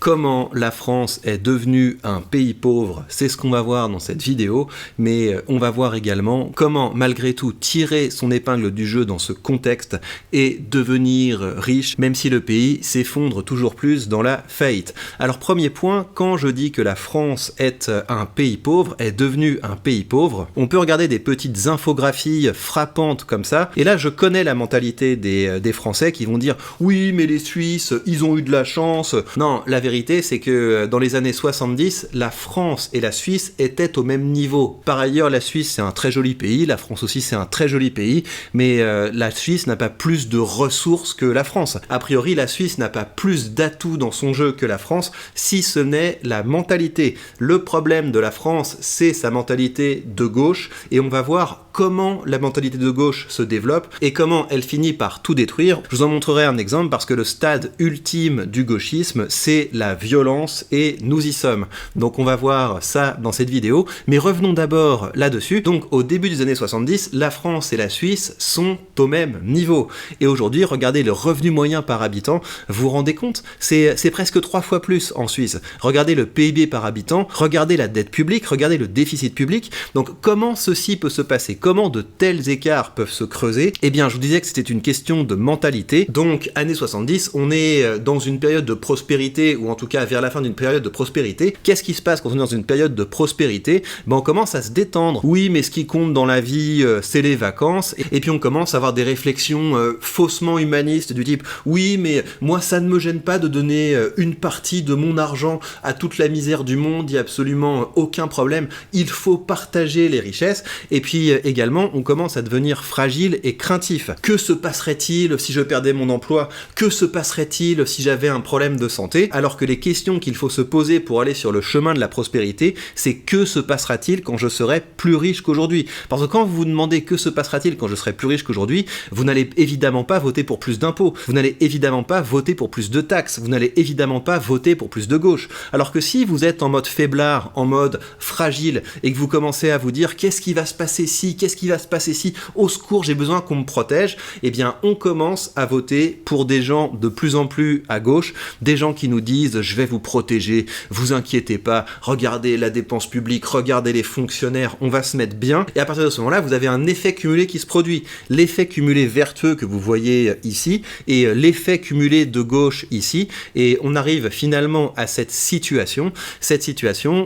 Comment la France est devenue un pays pauvre, c'est ce qu'on va voir dans cette vidéo, mais on va voir également comment, malgré tout, tirer son épingle du jeu dans ce contexte et devenir riche, même si le pays s'effondre toujours plus dans la faillite. Alors premier point, quand je dis que la France est un pays pauvre, est devenu un pays pauvre, on peut regarder des petites infographies frappantes comme ça, et là je connais la mentalité des Français qui vont dire « Oui, mais les Suisses, ils ont eu de la chance ». Non, la vérité, c'est que dans les années 70, la France et la Suisse étaient au même niveau. Par ailleurs, la Suisse, c'est un très joli pays, la France aussi, c'est un très joli pays, mais la Suisse n'a pas plus de ressources que la France. A priori, la Suisse n'a pas plus d'atouts dans son jeu que la France, si ce n'est la mentalité. Le problème de la France, c'est sa mentalité de gauche, et on va voir comment la mentalité de gauche se développe et comment elle finit par tout détruire. Je vous en montrerai un exemple parce que le stade ultime du gauchisme, c'est la violence et nous y sommes. Donc on va voir ça dans cette vidéo, mais revenons d'abord là-dessus. Donc au début des années 70, la France et la Suisse sont au même niveau. Et aujourd'hui, regardez le revenu moyen par habitant, vous vous rendez compte ? C'est presque 3 fois plus en Suisse. Regardez le PIB par habitant, regardez la dette publique, regardez le déficit public. Donc comment ceci peut se passer ? Comment de tels écarts peuvent se creuser ? Eh bien, je vous disais que c'était une question de mentalité. Donc, années 70, on est dans une période de prospérité, ou en tout cas vers la fin d'une période de prospérité. Qu'est-ce qui se passe quand on est dans une période de prospérité ? Ben, on commence à se détendre. Oui, mais ce qui compte dans la vie, c'est les vacances. Et puis on commence à avoir des réflexions faussement humanistes du type « Oui, mais moi, ça ne me gêne pas de donner une partie de mon argent à toute la misère du monde, il n'y a absolument aucun problème. Il faut partager les richesses. » Et puis également, on commence à devenir fragile et craintif. Que se passerait-il si je perdais mon emploi ? Que se passerait-il si j'avais un problème de santé ? Alors que les questions qu'il faut se poser pour aller sur le chemin de la prospérité, c'est que se passera-t-il quand je serai plus riche qu'aujourd'hui ? Parce que quand vous vous demandez que se passera-t-il quand je serai plus riche qu'aujourd'hui, vous n'allez évidemment pas voter pour plus d'impôts, vous n'allez évidemment pas voter pour plus de taxes, vous n'allez évidemment pas voter pour plus de gauche. Alors que si vous êtes en mode faiblard, en mode fragile, et que vous commencez à vous dire qu'est-ce qui va se passer si, qu'est-ce qui va se passer si, au secours, j'ai besoin qu'on me protège, eh bien, on commence à voter pour des gens de plus en plus à gauche, des gens qui nous disent « je vais vous protéger, vous inquiétez pas, regardez la dépense publique, regardez les fonctionnaires, on va se mettre bien ». Et à partir de ce moment-là, vous avez un effet cumulé qui se produit. L'effet cumulé vertueux que vous voyez ici, et l'effet cumulé de gauche ici, et on arrive finalement à cette situation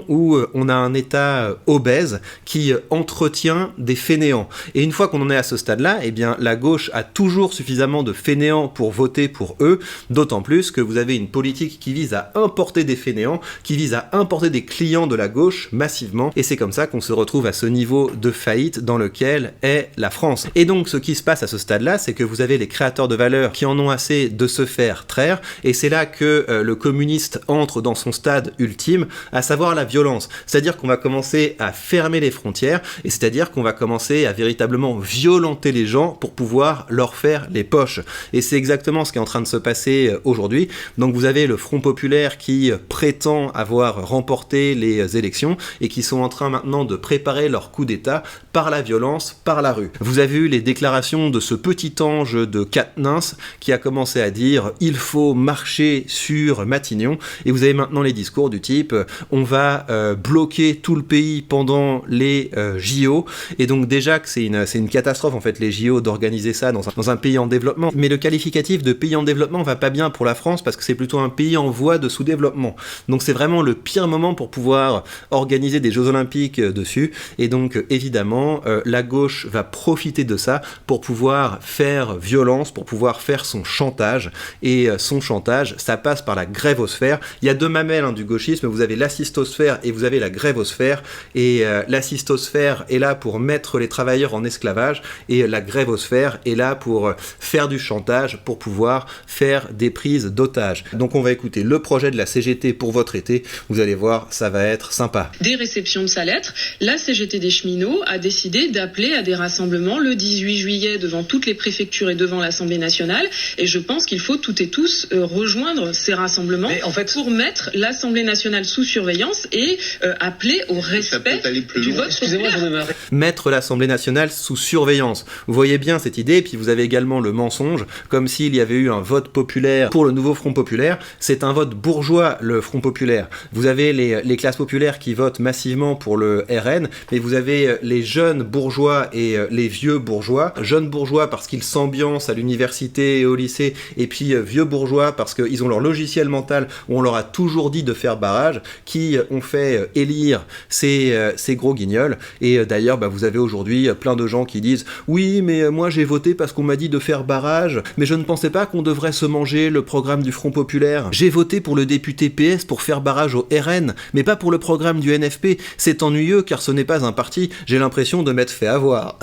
où on a un État obèse qui entretient des fainéants. Et une fois qu'on en est à ce stade-là, eh bien, la gauche a toujours suffisamment de fainéants pour voter pour eux, d'autant plus que vous avez une politique qui vise à importer des fainéants, qui vise à importer des clients de la gauche massivement, et c'est comme ça qu'on se retrouve à ce niveau de faillite dans lequel est la France. Et donc, ce qui se passe à ce stade-là, c'est que vous avez les créateurs de valeur qui en ont assez de se faire traire, et c'est là que le communiste entre dans son stade ultime, à savoir la violence. C'est-à-dire qu'on va commencer à fermer les frontières, et c'est-à-dire qu'on va commencer à véritablement violenter les gens pour pouvoir leur faire les poches. Et c'est exactement ce qui est en train de se passer aujourd'hui. Donc vous avez le Front Populaire qui prétend avoir remporté les élections et qui sont en train maintenant de préparer leur coup d'État par la violence, par la rue. Vous avez eu les déclarations de ce petit ange de Quatennens qui a commencé à dire « il faut marcher sur Matignon » et vous avez maintenant les discours du type « on va bloquer tout le pays pendant les JO » et donc déjà que c'est une catastrophe en fait les JO d'organiser ça dans un pays en développement, mais le qualificatif de pays en développement va pas bien pour la France parce que c'est plutôt un pays en voie de sous-développement. Donc c'est vraiment le pire moment pour pouvoir organiser des Jeux Olympiques dessus et donc évidemment la gauche va profiter de ça pour pouvoir faire violence, pour pouvoir faire son chantage et son chantage ça passe par la grévosphère. Il y a deux mamelles du gauchisme, vous avez l'assistosphère et vous avez la grévosphère et l'assistosphère est là pour mettre les travailleurs en esclavage et la grévosphère est là pour faire du chantage, pour pouvoir faire des prises d'otages. Donc on va écouter le projet de la CGT pour votre été, vous allez voir, ça va être sympa. Des réceptions de sa lettre, la CGT des cheminots a décidé d'appeler à des rassemblements le 18 juillet devant toutes les préfectures et devant l'Assemblée nationale et je pense qu'il faut toutes et tous rejoindre ces rassemblements pour mettre l'Assemblée nationale sous surveillance et appeler au respect du vote populaire. Mettre l'Assemblée nationale sous surveillance. Vous voyez bien cette idée, puis vous avez également le mensonge, comme s'il y avait eu un vote populaire pour le nouveau Front populaire. C'est un vote bourgeois, le Front populaire. Vous avez les classes populaires qui votent massivement pour le RN, mais vous avez les jeunes bourgeois et les vieux bourgeois. Jeunes bourgeois parce qu'ils s'ambiancent à l'université et au lycée, et puis vieux bourgeois parce qu'ils ont leur logiciel mental où on leur a toujours dit de faire barrage, qui ont fait élire ces gros guignols. Et d'ailleurs, vous avez aujourd'hui plein de gens qui disent « Oui, mais moi j'ai voté parce qu'on m'a dit de faire barrage, mais je ne pensais pas qu'on devrait se manger le programme du Front populaire. J'ai voté pour le député PS pour faire barrage au RN, mais pas pour le programme du NFP. C'est ennuyeux car ce n'est pas un parti. J'ai l'impression de m'être fait avoir. »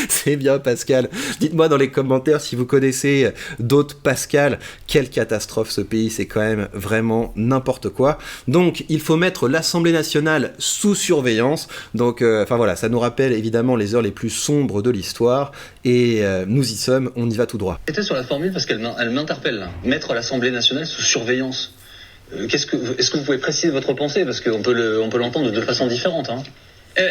C'est bien Pascal. Dites-moi dans les commentaires si vous connaissez d'autres Pascal. Quelle catastrophe ce pays, c'est quand même vraiment n'importe quoi. Donc il faut mettre l'Assemblée nationale sous surveillance. Donc voilà, ça nous rappelle évidemment les heures les plus sombres de l'histoire. Et nous y sommes, on y va tout droit. C'était sur la formule parce qu'elle m'interpelle là. Mettre l'Assemblée nationale sous surveillance. Est-ce que vous pouvez préciser votre pensée parce qu'on peut l'entendre de deux façons différentes, hein.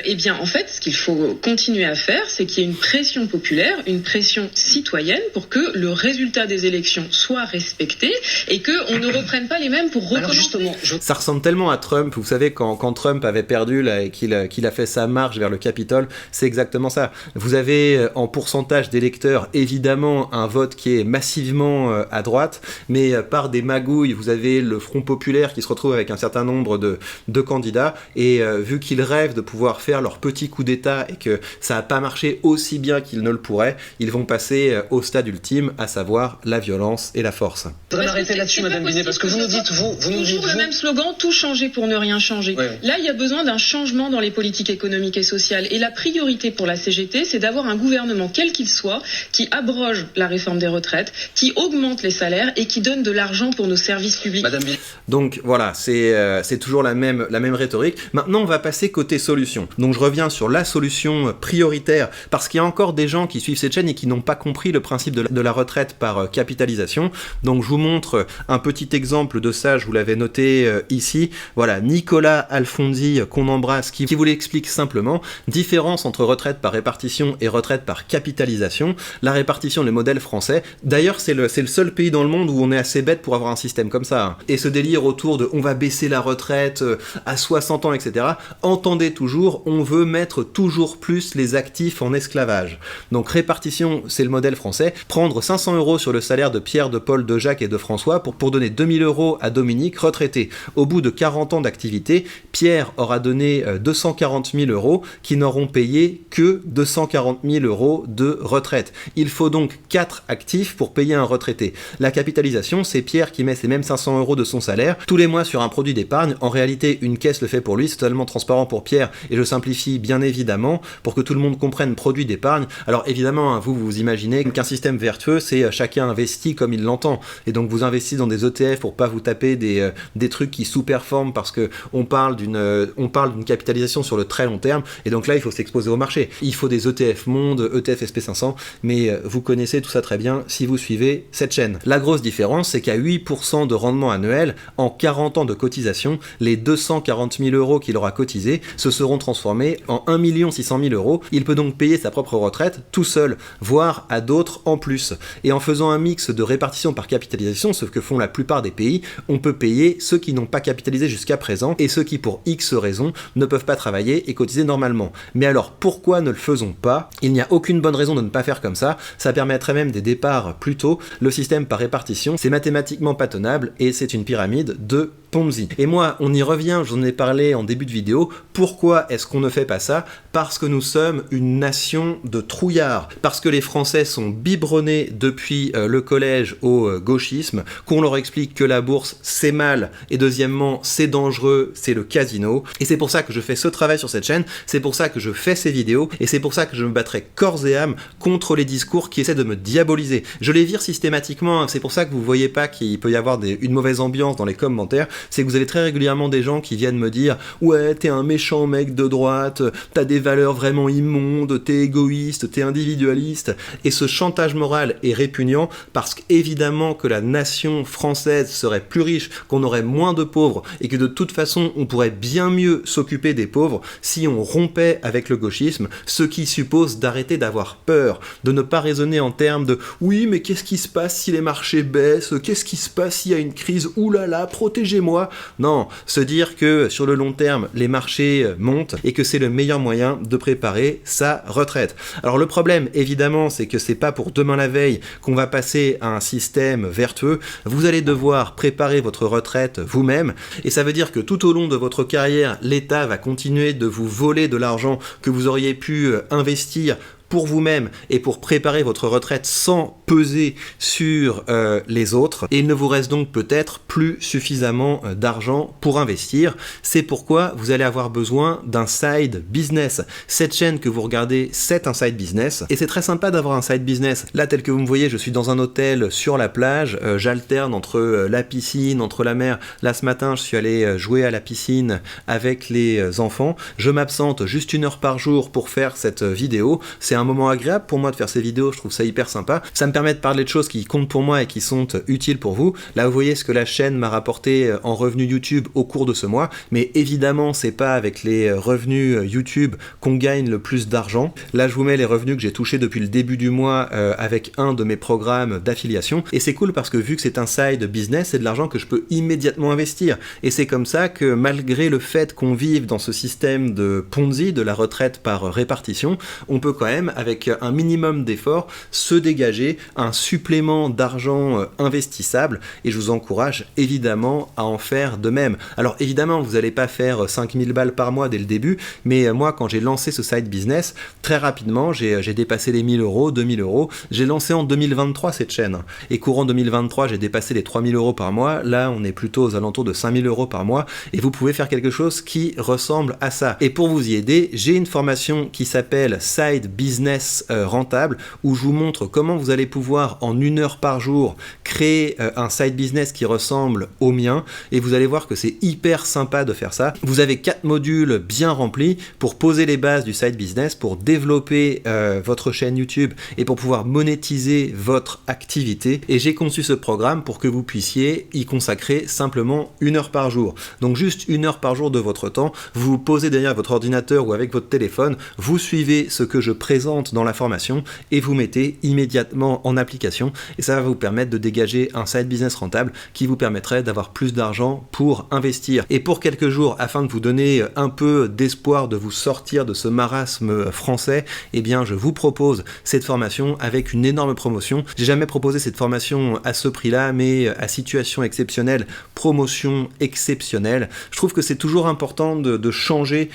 Eh bien, en fait, ce qu'il faut continuer à faire, c'est qu'il y ait une pression populaire, une pression citoyenne pour que le résultat des élections soit respecté et qu'on ne reprenne pas les mêmes pour recommencer. Alors justement, ça ressemble tellement à Trump. Vous savez, quand Trump avait perdu là, et qu'il a fait sa marche vers le Capitole, c'est exactement ça. Vous avez en pourcentage d'électeurs, évidemment, un vote qui est massivement à droite, mais par des magouilles, vous avez le Front populaire qui se retrouve avec un certain nombre de candidats, et vu qu'ils rêvent de pouvoir faire leur petit coup d'état et que ça n'a pas marché aussi bien qu'ils ne le pourraient, ils vont passer au stade ultime, à savoir la violence et la force. Je voudrais m'arrêter là-dessus, Madame Binet, parce que vous nous dites, toujours le même slogan, tout changer pour ne rien changer. Ouais. Là, il y a besoin d'un changement dans les politiques économiques et sociales. Et la priorité pour la CGT, c'est d'avoir un gouvernement, quel qu'il soit, qui abroge la réforme des retraites, qui augmente les salaires et qui donne de l'argent pour nos services publics. Madame Binet. Donc voilà, c'est toujours la même rhétorique. Maintenant, on va passer côté solution. Donc je reviens sur la solution prioritaire, parce qu'il y a encore des gens qui suivent cette chaîne et qui n'ont pas compris le principe de la retraite par capitalisation. Donc je vous montre un petit exemple de ça, je vous l'avais noté ici. Voilà, Nicolas Alfonsi, qu'on embrasse, qui vous l'explique simplement. Différence entre retraite par répartition et retraite par capitalisation. La répartition, le modèle français. D'ailleurs, c'est le seul pays dans le monde où on est assez bête pour avoir un système comme ça. Hein. Et ce délire autour de on va baisser la retraite à 60 ans, etc. Entendez toujours, on veut mettre toujours plus les actifs en esclavage. Donc répartition, c'est le modèle français. Prendre 500 € sur le salaire de Pierre, de Paul, de Jacques et de François pour donner 2000 € à Dominique, retraité. Au bout de 40 ans d'activité, Pierre aura donné 240 000 € qui n'auront payé que 240 000 € de retraite. Il faut donc 4 actifs pour payer un retraité. La capitalisation, c'est Pierre qui met ces mêmes 500 € de son salaire tous les mois sur un produit d'épargne. En réalité, une caisse le fait pour lui, c'est totalement transparent pour Pierre, et je simplifie bien évidemment pour que tout le monde comprenne produit d'épargne. Alors évidemment, hein, vous imaginez qu'un système vertueux, c'est chacun investit comme il l'entend, et donc vous investissez dans des ETF pour pas vous taper des trucs qui sous-performent parce que on parle d'une capitalisation sur le très long terme, et donc là il faut s'exposer au marché. Il faut des ETF Monde, ETF SP500, mais vous connaissez tout ça très bien si vous suivez cette chaîne. La grosse différence, c'est qu'à 8% de rendement annuel, en 40 ans de cotisation, les 240 000 € qu'il aura cotisés se seront transformés en 1 600 000 €. Il peut donc payer sa propre retraite tout seul, voire à d'autres en plus. Et en faisant un mix de répartition par capitalisation, ce que font la plupart des pays, on peut payer ceux qui n'ont pas capitalisé jusqu'à présent et ceux qui, pour X raisons, ne peuvent pas travailler et cotiser normalement. Mais alors, pourquoi ne le faisons pas ? Il n'y a aucune bonne raison de ne pas faire comme ça. Ça permettrait même des départs plus tôt. Le système par répartition, c'est mathématiquement pas tenable et c'est une pyramide de Ponzi. Et moi, on y revient, j'en ai parlé en début de vidéo. Pourquoi est-ce qu'on ne fait pas ça ? Parce que nous sommes une nation de trouillards. Parce que les Français sont biberonnés depuis le collège au gauchisme, qu'on leur explique que la bourse, c'est mal, et deuxièmement, c'est dangereux, c'est le casino. Et c'est pour ça que je fais ce travail sur cette chaîne, c'est pour ça que je fais ces vidéos, et c'est pour ça que je me battrai corps et âme contre les discours qui essaient de me diaboliser. Je les vire systématiquement, hein. C'est pour ça que vous voyez pas qu'il peut y avoir une mauvaise ambiance dans les commentaires. c'est que vous avez très régulièrement des gens qui viennent me dire « Ouais, t'es un méchant mec de droite, t'as des valeurs vraiment immondes, t'es égoïste, t'es individualiste. » Et ce chantage moral est répugnant parce qu'évidemment que la nation française serait plus riche, qu'on aurait moins de pauvres et que de toute façon on pourrait bien mieux s'occuper des pauvres si on rompait avec le gauchisme, ce qui suppose d'arrêter d'avoir peur, de ne pas raisonner en termes de « Oui, mais qu'est-ce qui se passe si les marchés baissent? Qu'est-ce qui se passe s'il y a une crise? Ouh là là, protégez-moi !» Non, se dire que sur le long terme, les marchés montent et que c'est le meilleur moyen de préparer sa retraite. Alors le problème, évidemment, c'est que c'est pas pour demain la veille qu'on va passer à un système vertueux. Vous allez devoir préparer votre retraite vous-même et ça veut dire que tout au long de votre carrière, l'État va continuer de vous voler de l'argent que vous auriez pu investir pour vous-même et pour préparer votre retraite sans peser sur les autres. Et il ne vous reste donc peut-être plus suffisamment d'argent pour investir. C'est pourquoi vous allez avoir besoin d'un side business. Cette chaîne que vous regardez, c'est un side business. Et c'est très sympa d'avoir un side business. Là, tel que vous me voyez, je suis dans un hôtel sur la plage. J'alterne entre la piscine, entre la mer. Là, ce matin, je suis allé jouer à la piscine avec les enfants. Je m'absente juste 1 heure par jour pour faire cette vidéo. C'est un moment agréable pour moi de faire ces vidéos, je trouve ça hyper sympa. Ça me permet de parler de choses qui comptent pour moi et qui sont utiles pour vous. Là, vous voyez ce que la chaîne m'a rapporté en revenus YouTube au cours de ce mois, mais évidemment, c'est pas avec les revenus YouTube qu'on gagne le plus d'argent. Là, je vous mets les revenus que j'ai touchés depuis le début du mois avec un de mes programmes d'affiliation, et c'est cool parce que vu que c'est un side business, c'est de l'argent que je peux immédiatement investir. Et c'est comme ça que malgré le fait qu'on vive dans ce système de Ponzi, de la retraite par répartition, on peut quand même, avec un minimum d'effort, se dégager un supplément d'argent investissable, et je vous encourage évidemment à en faire de même. Alors évidemment, vous n'allez pas faire 5000 balles par mois dès le début, mais moi, quand j'ai lancé ce side business, très rapidement, j'ai dépassé les 1000 euros, 2000 euros. J'ai lancé en 2023 cette chaîne, et courant 2023, j'ai dépassé les 3000 euros par mois. Là, on est plutôt aux alentours de 5000 euros par mois, et vous pouvez faire quelque chose qui ressemble à ça. Et pour vous y aider, j'ai une formation qui s'appelle Side Business Rentable, où je vous montre comment vous allez pouvoir en 1 heure par jour créer un side business qui ressemble au mien, et vous allez voir que c'est hyper sympa de faire ça. Vous avez 4 modules bien remplis pour poser les bases du side business, pour développer votre chaîne YouTube et pour pouvoir monétiser votre activité, et j'ai conçu ce programme pour que vous puissiez y consacrer simplement 1 heure par jour. Donc juste 1 heure par jour de votre temps, vous vous posez derrière votre ordinateur ou avec votre téléphone, vous suivez ce que je présente dans la formation et vous mettez immédiatement en application, et ça va vous permettre de dégager un side business rentable qui vous permettrait d'avoir plus d'argent pour investir. Et pour quelques jours, afin de vous donner un peu d'espoir de vous sortir de ce marasme français, eh bien je vous propose cette formation avec une énorme promotion. J'ai jamais proposé cette formation à ce prix-là, mais à situation exceptionnelle, promotion exceptionnelle. Je trouve que c'est toujours important de changer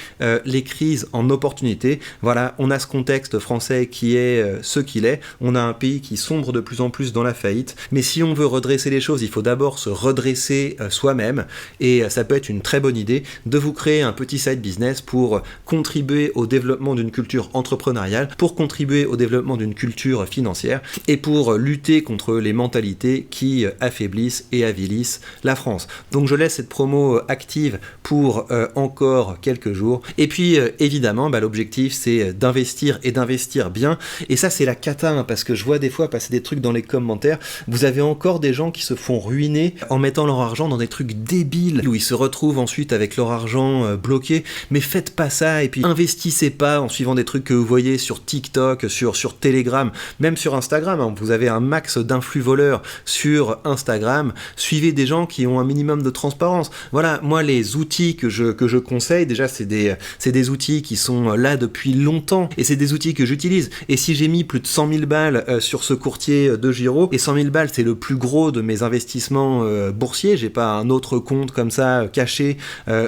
les crises en opportunités. Voilà, on a ce contexte français qui est ce qu'il est. On a un pays qui sombre de plus en plus dans la faillite. Mais si on veut redresser les choses, il faut d'abord se redresser soi-même. Et ça peut être une très bonne idée de vous créer un petit side business pour contribuer au développement d'une culture entrepreneuriale, pour contribuer au développement d'une culture financière et pour lutter contre les mentalités qui affaiblissent et avilissent la France. Donc je laisse cette promo active pour encore quelques jours. Et puis évidemment, l'objectif c'est d'investir et d'investir bien. Et ça c'est la cata, hein, parce que je vois des fois passer des trucs dans les commentaires. Vous avez encore des gens qui se font ruiner en mettant leur argent dans des trucs débiles où ils se retrouvent ensuite avec leur argent bloqué. Mais faites pas ça, et puis investissez pas en suivant des trucs que vous voyez sur TikTok, sur Telegram, même sur Instagram, hein. Vous avez un max d'influx voleurs sur Instagram. Suivez des gens qui ont un minimum de transparence. Voilà, moi les outils que je conseille, déjà c'est des outils qui sont là depuis longtemps, et c'est des outils que j'utilise. Et si j'ai mis plus de 100 000 balles sur ce courtier de Giro, et 100 000 balles c'est le plus gros de mes investissements boursiers, j'ai pas un autre compte comme ça caché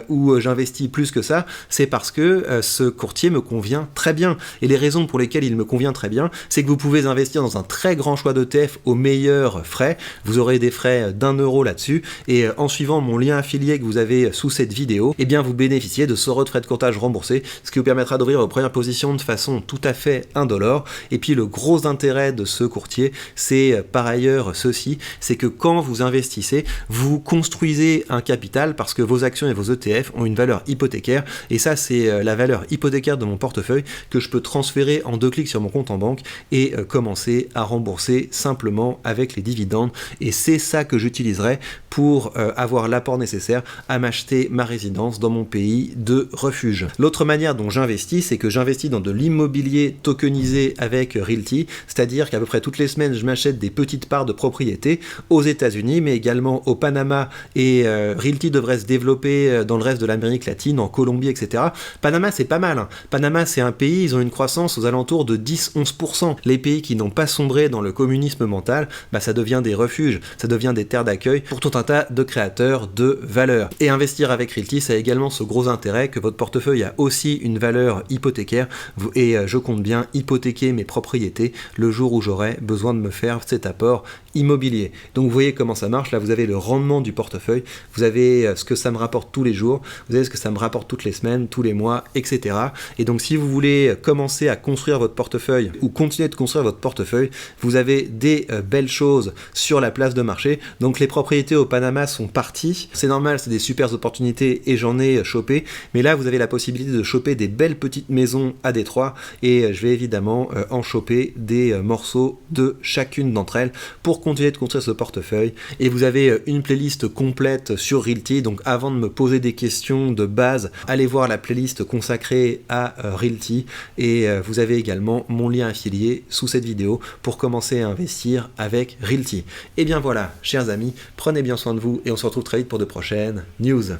où j'investis plus que ça, c'est parce que ce courtier me convient très bien. Et les raisons pour lesquelles il me convient très bien, c'est que vous pouvez investir dans un très grand choix d'ETF aux meilleurs frais. Vous aurez des frais d'1 euro là-dessus, et en suivant mon lien affilié que vous avez sous cette vidéo, eh bien vous bénéficiez de 100 € de frais de courtage remboursés, ce qui vous permettra d'ouvrir vos premières positions de façon tout à fait indolore. Et puis le gros intérêt de ce courtier, c'est par ailleurs ceci, c'est que quand vous investissez, vous construisez un capital parce que vos actions et vos ETF ont une valeur hypothécaire, et ça c'est la valeur hypothécaire de mon portefeuille que je peux transférer en 2 clics sur mon compte en banque et commencer à rembourser simplement avec les dividendes, et c'est ça que j'utiliserai pour avoir l'apport nécessaire à m'acheter ma résidence dans mon pays de refuge. L'autre manière dont j'investis, c'est que j'investis dans de l'immobilier tokenisé avec Realty, c'est-à-dire qu'à peu près toutes les semaines, je m'achète des petites parts de propriété aux États-Unis, mais également au Panama, et Realty devrait se développer dans le reste de l'Amérique latine, en Colombie, etc. Panama, c'est pas mal, hein. Panama, c'est un pays, ils ont une croissance aux alentours de 10-11%. Les pays qui n'ont pas sombré dans le communisme mental, ça devient des refuges, ça devient des terres d'accueil pour tout un tas de créateurs de valeur. Et investir avec Realty, ça a également ce gros intérêt que votre portefeuille a aussi une valeur hypothécaire, et je compte bien hypothéquer mes propriétés le jour où j'aurai besoin de me faire cet apport immobilier. Donc vous voyez comment ça marche, là vous avez le rendement du portefeuille, vous avez ce que ça me rapporte tous les jours, vous avez ce que ça me rapporte toutes les semaines, tous les mois, etc. Et donc si vous voulez commencer à construire votre portefeuille ou continuer de construire votre portefeuille, vous avez des belles choses sur la place de marché. Donc les propriétés au Panama sont parties, c'est normal, c'est des super opportunités et j'en ai chopé, mais là vous avez la possibilité de choper des belles petites maisons à Détroit, et je vais évidemment en choper des morceaux de chacune d'entre elles pour continuer de construire ce portefeuille. Et vous avez une playlist complète sur Realty, donc avant de me poser des questions de base, allez voir la playlist consacrée à Realty, et vous avez également mon lien affilié sous cette vidéo pour commencer à investir avec Realty. Et bien voilà, chers amis, prenez bien soin de vous et on se retrouve très vite pour de prochaines news.